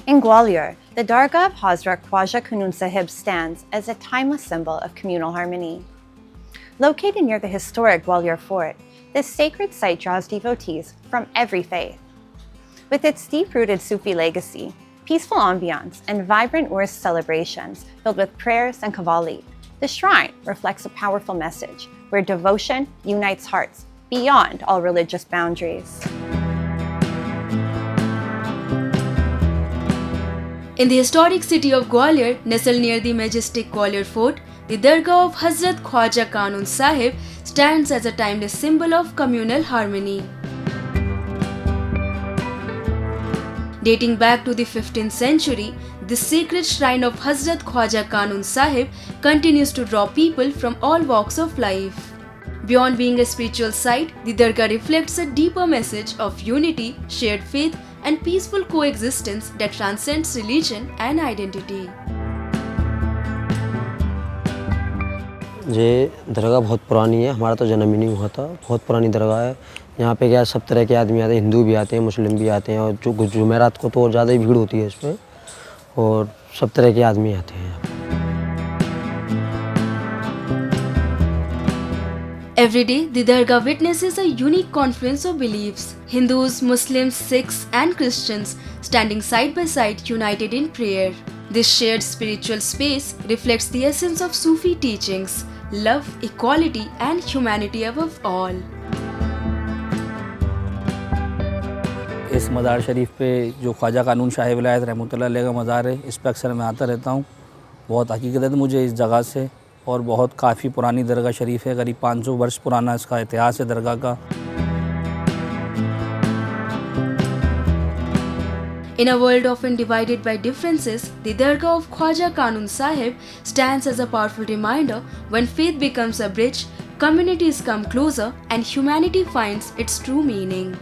In Gwalior, the Dargah of Hazrat Khwaja Khanoon Sahib stands as a timeless symbol of communal harmony. Located near the historic Gwalior Fort, this sacred site draws devotees from every faith. With its deep-rooted Sufi legacy, peaceful ambiance, and vibrant Urs celebrations filled with prayers and Qawwali, the shrine reflects a powerful message where devotion unites hearts beyond all religious boundaries. In the historic city of Gwalior, nestled near the majestic Gwalior Fort, the Dargah of Hazrat Khwaja Khanoon Sahib stands as a timeless symbol of communal harmony. Dating back to the 15th century, this sacred shrine of Hazrat Khwaja Khanoon Sahib continues to draw people from all walks of life. Beyond being a spiritual site, the Dargah reflects a deeper message of unity, shared faith, and peaceful coexistence that transcends religion and identity. ये दरगाह बहुत पुरानी है, हमारा तो जन्म ही नहीं हुआ था। बहुत पुरानी दरगाह है। यहाँ पे क्या है, सब तरह के आदमी आते हैं, हिंदू भी आते हैं, मुस्लिम भी आते हैं, और जो जुमेरात को तो और ज़्यादा ही भीड़ होती है इस पर, और सब तरह के आदमी आते हैं। Every day, the Dargah witnesses a unique confluence of beliefs: Hindus, Muslims, Sikhs, and Christians standing side by side, united in prayer. This shared spiritual space reflects the essence of Sufi teachings: love, equality, and humanity above all. इस मज़ार शरीफ पे जो ख्वाजा कानून साहिब रहमतुल्लाह अलैह का मज़ार है, इस पर अक्सर मैं आता रहता हूँ। बहुत हकीकत है मुझे इस जगह से, और बहुत काफ़ी पुरानी दरगाह शरीफ है, करीब 500 वर्ष पुराना इसका इतिहास है दरगाह का। In a world often divided by differences, the Dargah of Khwaja Khanoon Sahib stands as a powerful reminder: when faith becomes a bridge, communities come closer and humanity finds its true meaning.